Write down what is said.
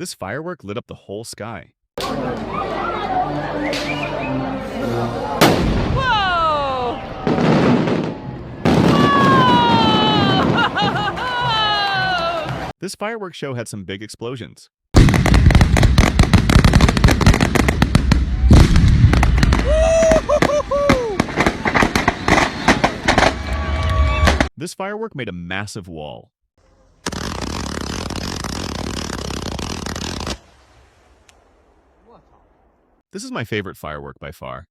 This firework lit up the whole sky. Whoa! Whoa! This fireworks show had some big explosions. This firework made a massive wall. This is my favorite firework by far.